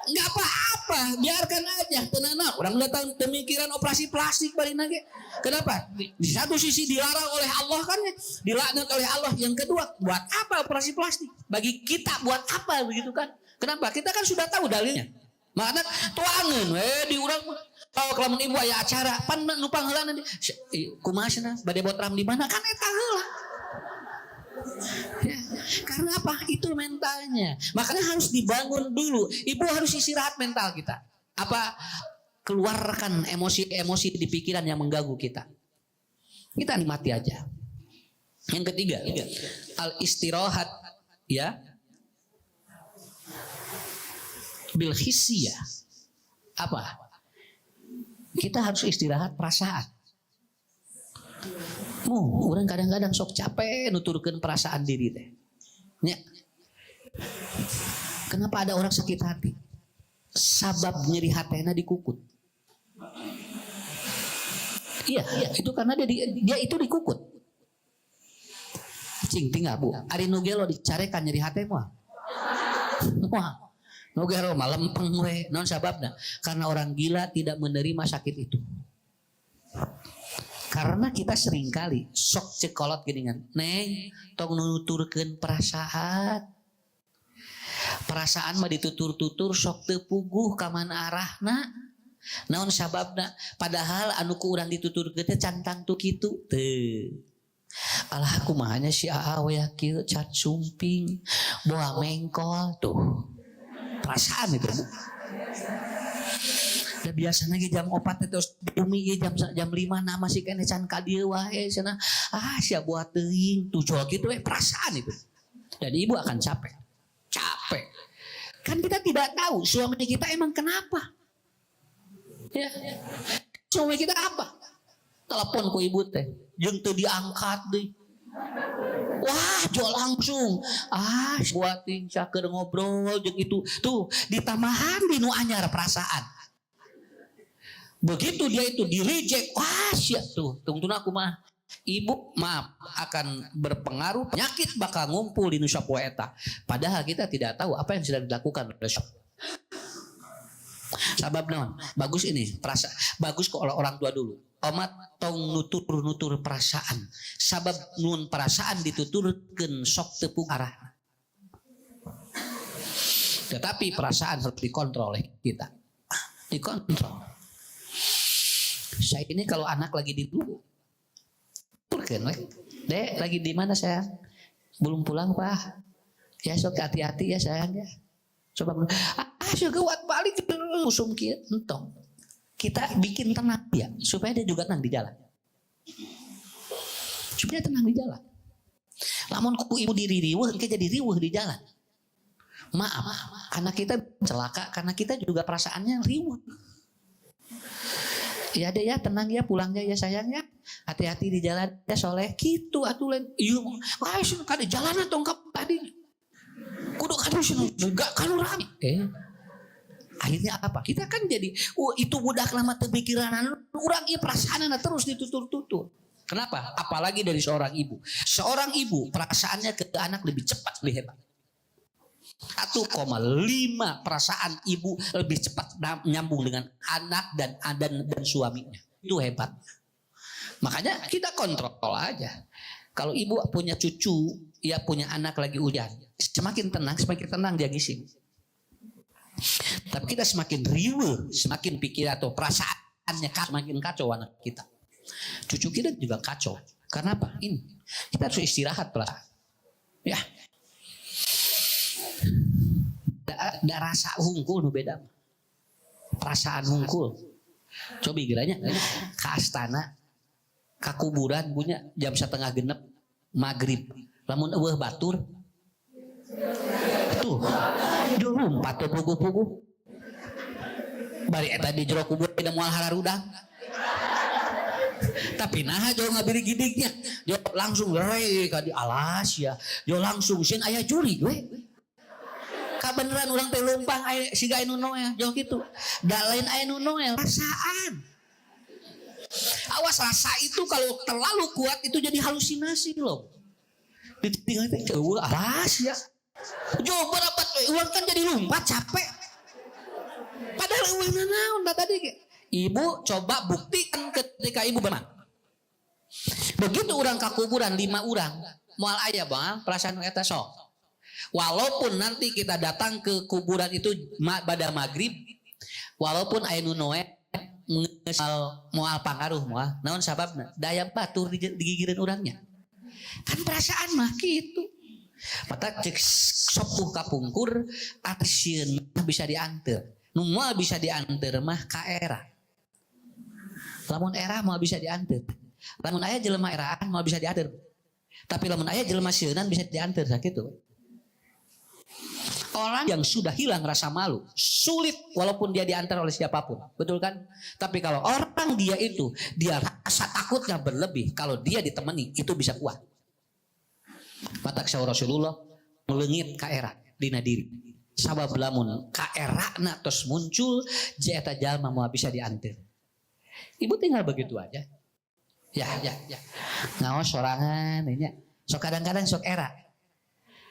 nggak apa-apa biarkan aja tenang orang datang pemikiran operasi plastik balik lagi kenapa di satu sisi dilarang oleh Allah kan dilaknat oleh Allah yang kedua buat apa operasi plastik bagi kita buat apa begitu kan kenapa kita kan sudah tahu dalilnya makanya tuangan di urang kalau kelamun ibu aya acara pan numpang heula nanti kumaha cenah bade botram di mana kan eta heula ya, karena apa itu mentalnya makanya harus dibangun dulu ibu harus istirahat mental kita apa keluarkan emosi-emosi di pikiran yang mengganggu kita nikmati aja yang ketiga al istirahat ya bil hissiyah apa Kita harus istirahat perasaan. Orang kadang-kadang sok capek nuturkeun perasaan diri teh. Nya. Kenapa ada orang sakit hati? Sabab nyeri hatena dikukut. Iya, itu karena dia itu dikukut. Cing tinggal Bu. Ari nu gelo dicarekan nyeri hate mah. Wah. Nu gelo mah lempeng we. Naon sababna? Karena orang gila tidak menerima sakit itu. Karena kita sering kali sok cekolot geuningan. Neng, tong nuturkeun perasaan. Perasaan mah ditutur-tutur sok teu puguh ka mana arahna. Naon sababna? Padahal anu ku urang dituturkeun teh cantang tu kitu teu. Alah kumahanya si Aa we kieu cat sumping, boa mengkol tuh. Perasaan itu. Da biasana ge jam 4 terus bumi ge jam 5 na masih kene can ka dieu wae cenah. Sia buat teuing tuh jual kitu we perasaan itu. Dan ibu akan capek. Kan kita tidak tahu suami kita emang kenapa. Ya. Suami kita apa? Telepon ku ibu teh, jeung teu diangkat deui. Wah, jual langsung. Buat caker ngobrol jeung itu. Tuh, ditamahan di nu anyar perasaan. Begitu dia itu di reject, sia tuh. Tungtuna aku mah. Ibu maaf akan berpengaruh, penyakit bakal ngumpul di nusa poe eta. Padahal kita tidak tahu apa yang sedang dilakukan oleh syok. Sabab naon? Bagus ini, bagus kok orang tua dulu. Omat tong nutur perasaan. Sabab nun perasaan dituturkeun sok tepuk arah. Tetapi perasaan harus dikontrol oleh kita. Dikontrol. Saya ini kalau anak lagi di dulu. Dek lagi di mana sayang? Belum pulang Pak. Ya sok hati-hati ya sayang ya. Coba gawat balik usum kieu entong. Kita bikin tenang dia supaya dia juga tenang di jalan. Supaya tenang di jalan. Lamun ku ibu diri riweuh engke jadi riweuh di jalan. Maaf, anak kita celaka karena kita juga perasaannya riweuh. Ya deh ya tenang ya pulangnya ya sayang ya. Hati-hati di jalan ya soleh gitu atuh lain. Ieu mah kada jalan atau engkap tadi. Kudu kada enggak kan rame. Akhirnya apa? Kita kan jadi itu budak lama teu pikiran urang ieu perasaanna terus ditutur-tutur. Kenapa? Apalagi dari seorang ibu. Seorang ibu perasaannya ke anak lebih cepat, lebih hebat. 1,5 perasaan ibu lebih cepat nyambung dengan anak dan suaminya. Itu hebat. Makanya kita kontrol aja. Kalau ibu punya cucu, ya punya anak lagi ujian, semakin tenang dia ngising. Tapi kita semakin riweuh, semakin pikir atau perasaannya semakin kacau anak kita. Cucu kita juga kacau. Karena apa? Ini kita harus istirahat lah. Ya. Da rasa hungkul nu beda. Perasaan hungkul. Coba kiranya ke astana, ke kuburan punya jam 5:30 maghrib. Lamun eueuh batur. Tuh. Dia lompat tuh pugu-pugu. Bari eta di jero kubur da moal hararudang. Tapi nah jauh ngabiri gidiknya. Jauh langsung rey ka di alas ya. Jauh langsung sieun aya juri we. Beneran orang teh lumpang siga anu noel jauh gitu. Da lain aya nu noel perasaan. Awas rasa itu kalau terlalu kuat itu jadi halusinasi loh. Ditinggal teh eueuh alas ya. Jauh berapa uang kan jadi lompat capek. Padahal eueuhna naon tadi. Ibu coba buktikan ketika ibu benar. Begitu orang ka kuburan 5 orang moal aya bang perasaan eta sok. Walaupun nanti kita datang ke kuburan itu pada maghrib, walaupun aya nu noe moal pangaruh moal naon sababna daya batur digigireun urangnya. Kan perasaan mah kitu. Mata cek sopuh kapungkur atasieun bisa dianteur. Nu moal bisa dianteur mah ka era. Lamun era moal bisa dianteur. Lamun aya jelema eraan moal bisa dianteur. Tapi lamun aya jelema sieunan bisa dianteur sakitu. Orang yang sudah hilang rasa malu sulit walaupun dia diantar oleh siapapun, betul kan? Tapi kalau orang dia itu dia rasa takutnya berlebih, kalau dia ditemani itu bisa kuat. Matak Rasulullah melengit ka era dina diri. Sabab lamun ka erana terus muncul jeta jalma mau bisa diantar. Ibu tinggal begitu aja. Ya. Ngaos sorangan ini. Sok kadang-kadang sok era.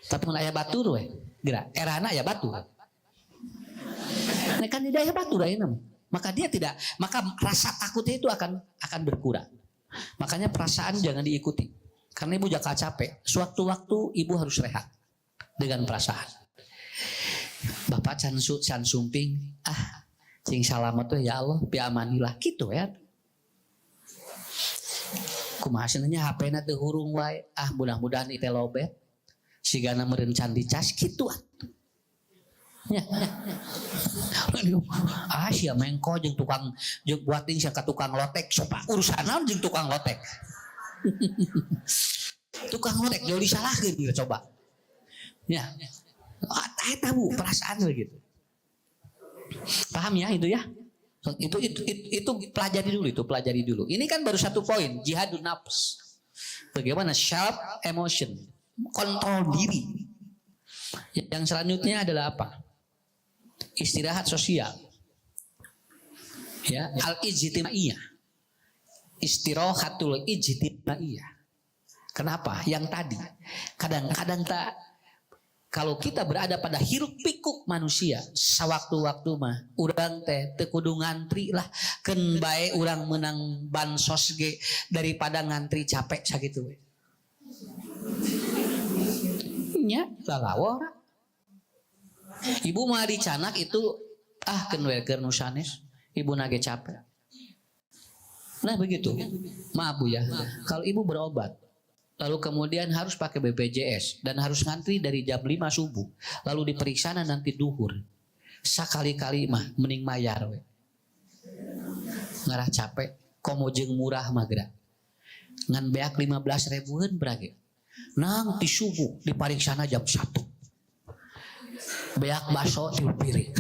Tapi mun aya batur we, geura erana aya batur. Nah kan tidak aya batur ayeuna. Maka rasa takutnya itu akan berkurang. Makanya perasaan jangan diikuti. Karena ibu jakal capek. Sewaktu-waktu ibu harus rehat dengan perasaan. Bapak can sumping, cing salamet tuh ya Allah, pi amanilah gitu ya. Kumaha cenanya HP-na teu hurung wae. Mudah-mudahan ite lobet. Sigana meureun can dicas kitu atuh. Nya. Sia mengko jeung tukang jeung buating sia ka tukang lotek coba urusan naon jeung tukang lotek. Tukang lotek jauh disalahkeun dia coba. Ya. Eta Bu perasaan begitu. Paham ya itu ya? Itu pelajari dulu. Ini kan baru satu poin, jihadun nafs. Bagaimana self emotion, kontrol diri. Yang selanjutnya adalah apa? Istirahat sosial. Ya, al-ijtimaiyah. Istirahatul ijtimaiyah. Kenapa? Yang tadi kadang-kadang kalau kita berada pada hiruk pikuk manusia, sawaktu-waktu mah urang teh teu kudu ngantri lah, keun bae urang menang bansos ge daripada ngantri capek sakitu we. Nya lalawa orang. Ibu mah dicanak itu keun we keur nu sanes, ibu nage capek. Nah begitu. Maaf Bu ya. Kalau ibu berobat lalu kemudian harus pakai BPJS dan harus ngantri dari jam 5 subuh. Lalu diperiksa nanti duhur. Sakali-kali mah mending mayar we. Ngarah capek, komo jeung murah mah geura. Ngan beak 15.000-eun berage. Nang ti subuh dipariksana jam 1. Beak baso 3 piring.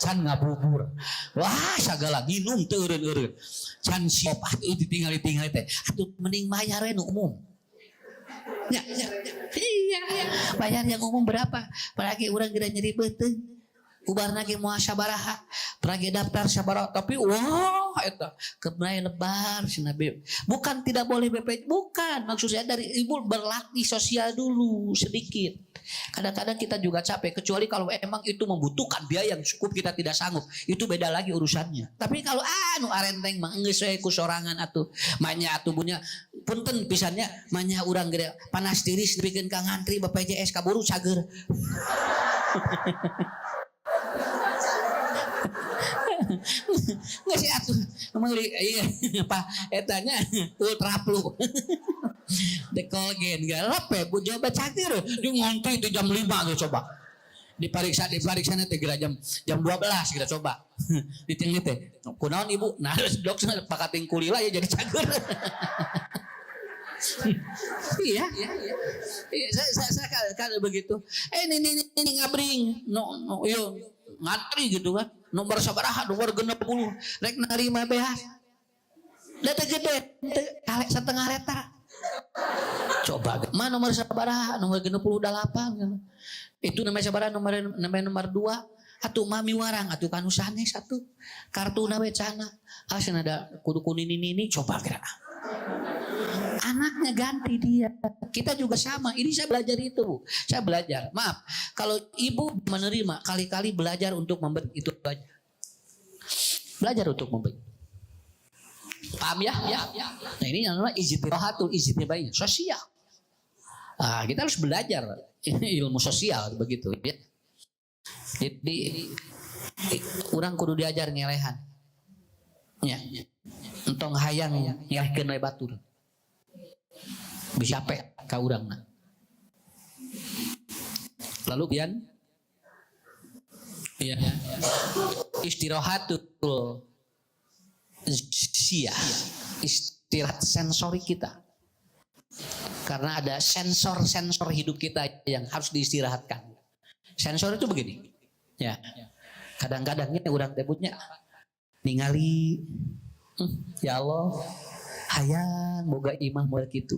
Can ngabubur. Wah, sagala minum teu eureun-eureun. Can siop ditinggali teh. Atuh mending bayar we nu umum. Ya. Iya. Bayar yang umum berapa? Paragi urang geura nyeri beuteung. Ubarna ge moal sabaraha. Paragi daftar sabaraha tapi wah eta kebenaran lebar cenah. Bukan tidak boleh BPJS, bukan. Maksud saya dari ibu berlatih sosial dulu sedikit. Kadang-kadang kita juga capek, kecuali kalau emang itu membutuhkan biaya yang cukup kita tidak sanggup, itu beda lagi urusannya. Tapi kalau nu arenteng mah geus we ku sorangan atuh manya atuh punya punten pisannya manya urang gede panas tiris dipikeun ka ngantri BPJS kaburu cager. Nggak sih atuh iya Pak etanya ultra flu dekolgen galap ya bu coba cager dia ngantri itu jam 5 gitu coba diperiksa nanti kira jam 12 kita coba ditinggi teh kunaon ibu nah dokter pakating kulila ya jadi cager. Iya saya kalau begitu ini ngabring no yo ngantri gitu kan nomor sabaraha nomor 60 rek narima beas data gede kalek setengah reta coba mana nomor sabaraha nomor 68 itu namanya sabaraha nomor 2 atuh mami warang atuh kanu sanes satu kartu nawe cana asin ada kudu kuning ini coba kira anaknya ganti dia. Kita juga sama. Ini saya belajar itu, Bu. Saya belajar. Maaf, kalau ibu menerima kali-kali belajar untuk memberi itu aja. Belajar untuk memberi. Paham ya? Nah ini yang namanya ijtihatul ijtimaiyah, sosial. Nah, kita harus belajar ilmu sosial begitu ya. Jadi orang kudu diajar ngelehan. Ya. Entong hayang nyelehkeun we batur. Bisa capek ka urangna. Lalu pian ya istirahatul sia istirahat sensori kita karena ada sensor hidup kita yang harus diistirahatkan. Sensor itu begini. Ya. Kadang-kadangnya orang tebutnya ningali ya Allah hayang boga imah moal kitu.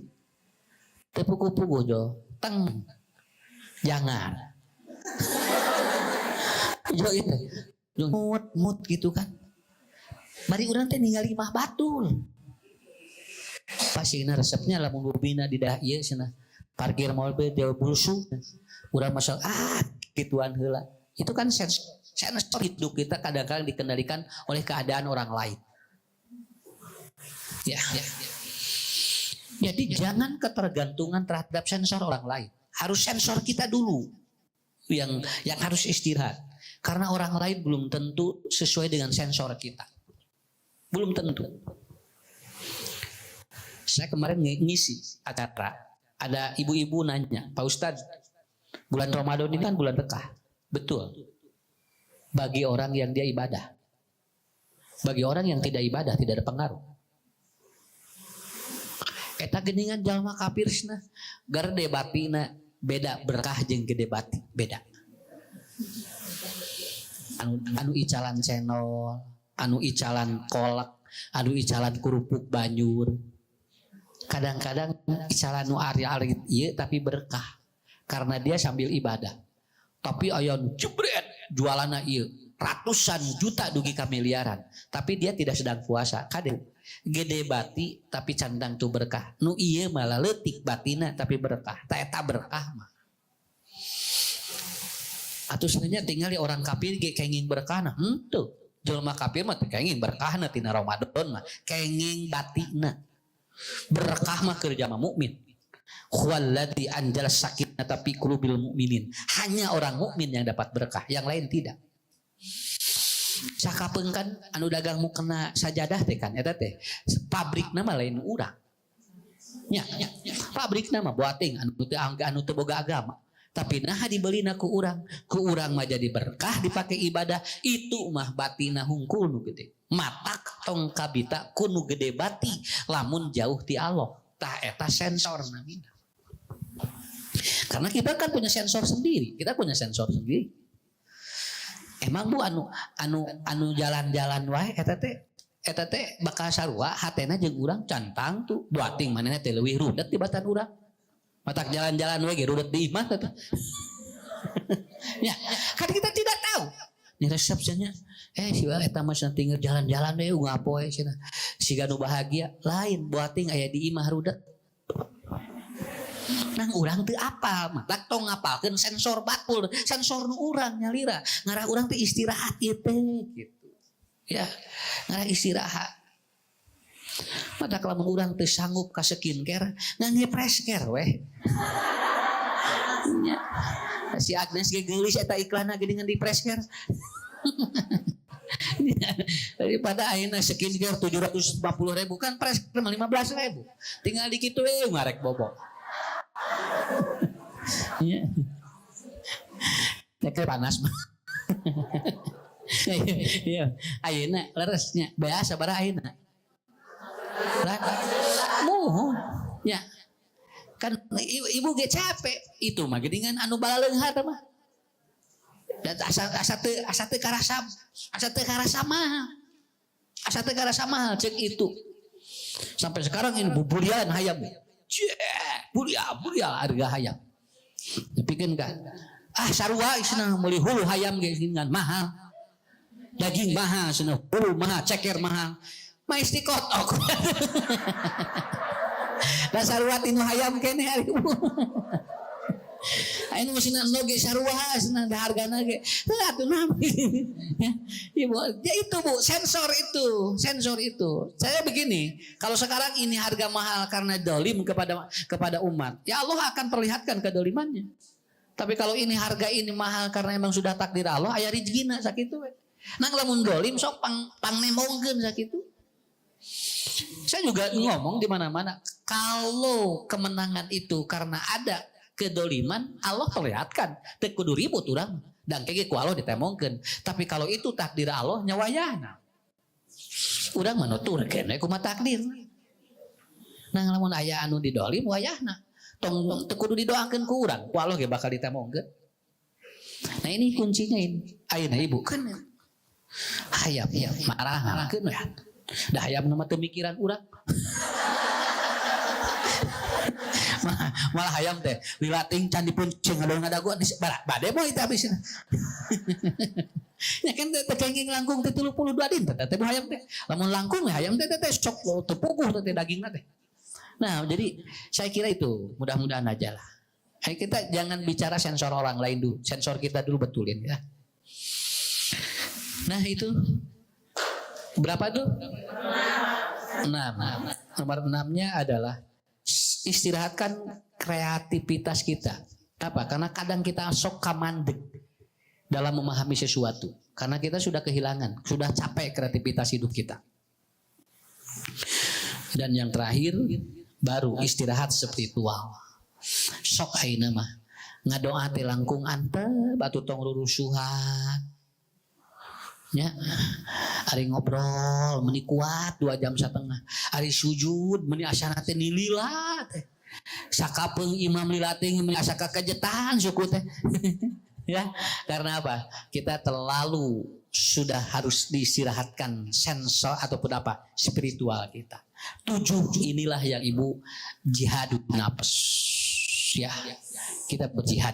Teu pugu-pugu jo. Teng. Jangan. Jo itu. Mut gitu kan. Mari urang teh ningali imah batul. Pasina resepnya lamun bobina di dah ieu cenah. Parkir mobil teh bulsu. Urang masuk gituan heula. Itu kan sensor hidup kita kadang-kadang dikendalikan oleh keadaan orang lain. Ya. Jadi jangan ketergantungan terhadap sensor orang lain. Harus sensor kita dulu yang harus istirahat. Karena orang lain belum tentu sesuai dengan sensor kita. Belum tentu. Saya kemarin ngisi acara. Ada ibu-ibu nanya, Pak Ustadz, bulan Ramadan ini kan bulan berkah. Betul. Bagi orang yang dia ibadah. Bagi orang yang tidak ibadah tidak ada pengaruh. Eta geningan jalma kapirsna, gerde batina beda berkah jeung gede bati beda. Anu icalan cendol, anu icalan kolak, anu icalan kerupuk banyur. Kadang-kadang icalan nu ari-ari ieu tapi berkah karena dia sambil ibadah. Tapi aya nu jebret jualanna ieu ratusan juta dugi ka miliaran, tapi dia tidak sedang puasa. Kade gede bati tapi candang tu berkah. Nu ieu malah leutik batina tapi berkah. Ta eta berkah mah. Atuh sebenarnya tinggal orang kafir ge kenging berkahna. Henteu. Jelema kafir mah teu kenging berkahna tina Ramadan mah, kenging batina. Berkah mah keur jama mukmin. Huwallazi anjala sakinata fi qulubil mu'minin. Hanya orang mukmin yang dapat berkah, yang lain tidak. Sakapeung kan anu dagang mukena sajadah teh kan eta teh pabrikna mah lain urang. Nya, pabrikna mah boating anu teu boga agama. Tapi nah dibelina ku urang mah jadi berkah dipakai ibadah, itu mah batina hungkul nu gede. Matak tong kabita kunu gede bati lamun jauh ti Allah. Tah eta sensor namina. Karena kita kan punya sensor sendiri, Emang Bu anu jalan-jalan wae eta teh bakal sarua hatena jeung urang cantang tuh boating manehna teh leuwih rudet di batan urang. Matak jalan-jalan wae ge rudet di imah teh. Ya, kan kita tidak tahu. Ini resepnya si eta mah tinggal jalan-jalan we ngapoe cenah. Siga nu bahagia lain boating aya di imah rudet. Nang urang teu apal, matak tong ngapalkeun sensor batul, sensor nu urang nyalira. Ngarah urang teh istirahat ieu teh gitu. Ya, ngarah istirahat. Matak lamun urang teu sanggup ka skincare, ngangge preskare weh. Ya. Si Agnes ge geulis eta iklanna geuningan di preskare. Daripada ayeuna skincare 750.000 kan preskare 15.000. Tinggal di kitu we ngarek bobok. Iya. Nek panas mah. Iya. Ayeuna leresnya beas sabaraha ayeuna? Muhun. Ya. Kan ibu ge capek. Itu mah geuningan anu balaleunghar mah. Dan asa teu karasa mahal cek itu. Sampai sekarang ini bubulian hayam. Bulia harga hayam. Dipikeun kan. Sarua isna meuli hulu hayam ge dengan mahal. Daging mahal cenah, hulu mahal, ceker mahal. Mah istikotok. Da sarua tinu hayam keneh ari. Ayeuna masih noge sarua cenah da hargana ge. Atuh nabi. Ibu, ya itu Bu, sensor itu. Saya begini, kalau sekarang ini harga mahal karena dolim kepada umat, ya Allah akan perlihatkan kedolimannya. Tapi kalau ini harga ini mahal karena emang sudah takdir Allah, aya rizkina sakitu we. Nang lamun dolim sok pangnemongkeun sakitu. Saya juga ngomong di mana-mana, kalau kemenangan itu karena ada kedoliman, Allah perlihatkan, teu kudu ribut urang. Dan kayak ku Allah ditemongkeun. Tapi kalau itu takdir Allah nyawayana. Urang mah nuturkeun we kumaha takdir. Nang lamun aya anu didolim wayahna. Tong teu kudu didoakeun ku urang, ku Allah ge bakal ditemongkeun. Nah ini kuncinya ini. Ayeuna ibu kan hayam marah ngalakeun ya. Da hayam nama pemikiran urang. Malah hayam teh wilating can dipuncing ngadagu bade moy teh habisna. Ya kan teh kenging langkung teh 32 din teh hayam teh. Lamun langkung hayam teh sok teu puguh teh dagingna teh. Nah, jadi saya kira itu mudah-mudahan aja lah. Kita jangan bicara sensor orang lain dulu, sensor kita dulu betulin ya. Nah itu berapa tuh? 6. Nomor 6-nya adalah istirahatkan kreativitas kita. Apa? Karena kadang kita sok kamandek dalam memahami sesuatu. Karena kita sudah kehilangan, sudah capek kreativitas hidup kita. Dan yang terakhir baru istirahat spiritual. Sok ayeuna mah ngadoa teh langkung antep batu tong rurusuhan. Nya ari ngobrol meuni kuat 2 jam setengah. Ari sujud meuni asana teh nilila teh. Sakapeung imam lila teh meuni asa kakejetan suku teh. Ya, karena apa? Kita terlalu sudah harus diistirahatkan sensor ataupun apa? Spiritual kita. 7 inilah yang ibu jihadun nafs. Ya, kita berjihad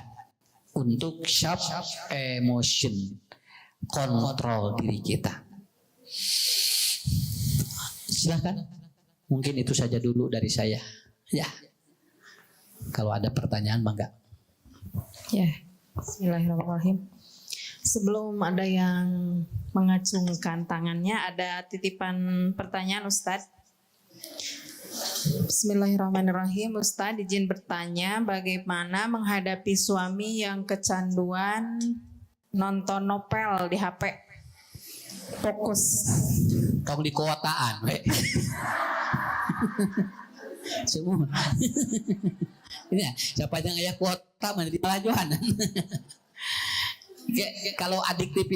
untuk self emotion, kontrol diri kita. Silakan. Mungkin itu saja dulu dari saya. Ya. Kalau ada pertanyaan mangga. Ya. Bismillahirrahmanirrahim. Sebelum ada yang mengacungkan tangannya, ada titipan pertanyaan Ustadz. Bismillahirrahmanirrahim. Ustadz izin bertanya, bagaimana menghadapi suami yang kecanduan nonton novel di HP? Fokus. Kau di kotaan, semua. Ini siapa yang ayah kuota mana di pelajaran. Kalau adiktif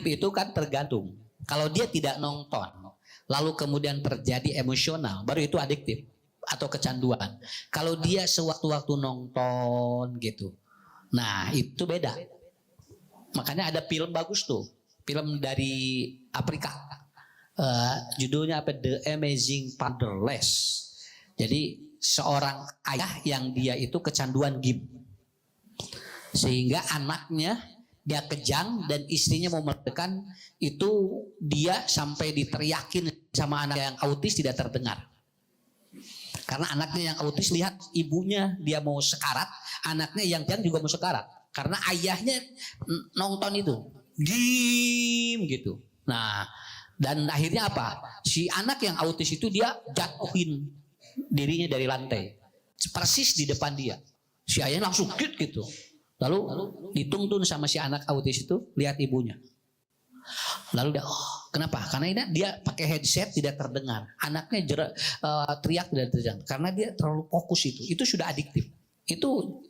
itu kan tergantung. Kalau dia tidak nonton, lalu kemudian terjadi emosional, baru itu adiktif atau kecanduan. Kalau dia sewaktu-waktu nonton gitu, nah itu beda. Makanya ada film bagus tuh, film dari Afrika, judulnya apa? The Amazing Fatherless. Jadi seorang ayah yang dia itu kecanduan game, sehingga anaknya dia kejang dan istrinya mau melekan, itu dia sampai diteriakin sama anak yang autis tidak terdengar. Karena anaknya yang autis lihat ibunya dia mau sekarat, anaknya yang jang juga mau sekarat. Karena ayahnya nonton itu game gitu. Nah, dan akhirnya apa? Si anak yang autis itu dia jatuhin dirinya dari lantai, persis di depan dia. Si ayahnya langsung gitu. Lalu dituntun sama si anak autis itu lihat ibunya. Lalu dia, kenapa? Karena ini dia pakai headset tidak terdengar. Anaknya teriak tidak terdengar. Karena dia terlalu fokus itu. Itu sudah adiktif. Itu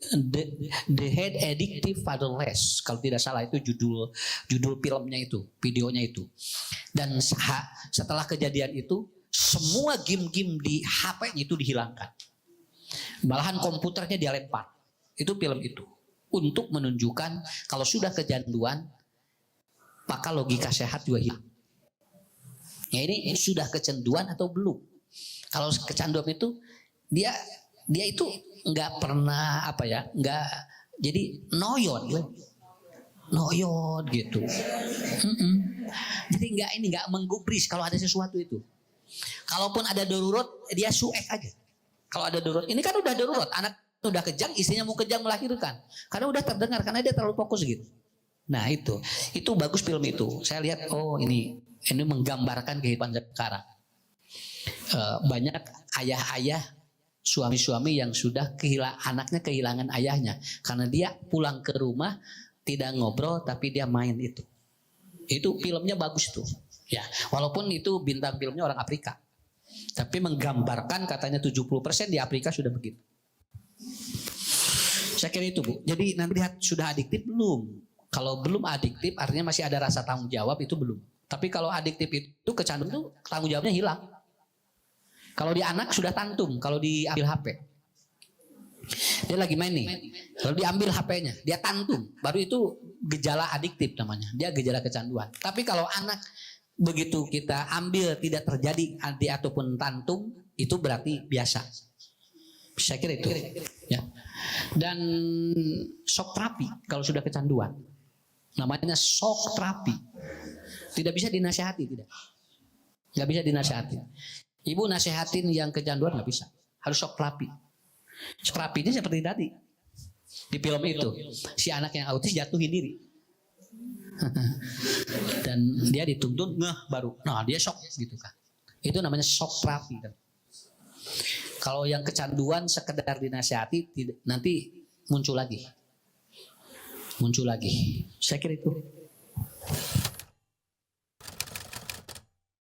the head addictive fatherless. Kalau tidak salah itu judul filmnya itu, videonya itu. Dan setelah kejadian itu, semua game-game di HP itu dihilangkan. Malahan komputernya dia lempar. Itu film itu. Untuk menunjukkan kalau sudah kecanduan, maka logika sehat juga hilang. Ya ini sudah kecanduan atau belum? Kalau kecanduan itu dia itu nggak pernah nggak jadi noyon gitu. Jadi nggak menggubris kalau ada sesuatu itu. Kalaupun ada darurat dia suek aja. Kalau ada darurat, ini kan udah darurat, anak udah kejang, istrinya mau kejang melahirkan, karena udah terdengar, karena dia terlalu fokus gitu. Nah itu bagus film itu. Saya lihat ini menggambarkan kehidupan sekarang. Banyak ayah-ayah, suami-suami yang sudah anaknya kehilangan ayahnya karena dia pulang ke rumah tidak ngobrol tapi dia main itu. Itu filmnya bagus tuh. Ya, walaupun itu bintang filmnya orang Afrika. Tapi menggambarkan katanya 70% di Afrika sudah begitu. Saya kira itu, Bu. Jadi nanti lihat sudah adiktif belum? Kalau belum adiktif artinya masih ada rasa tanggung jawab, itu belum. Tapi kalau adiktif itu kecanduan itu tanggung jawabnya hilang. Kalau di anak sudah tantum, kalau diambil HP. Dia lagi main nih, lalu diambil HP-nya, dia tantum, baru itu gejala adiktif namanya, dia gejala kecanduan. Tapi kalau anak begitu kita ambil tidak terjadi adik ataupun tantum, itu berarti biasa. Saya kira itu. Ya. Dan shock terapi kalau sudah kecanduan, namanya shock terapi, tidak bisa dinasihati, nggak bisa dinasihati. Ibu nasihatin yang kecanduan nggak bisa, harus shock terapi. Terapinya seperti tadi di film itu, si anak yang autis jatuhin diri dan dia dituntun baru, dia shock gitu kan. Itu namanya shock terapi kan. Kalau yang kecanduan sekedar dinasihati, nanti muncul lagi. Saya kira itu.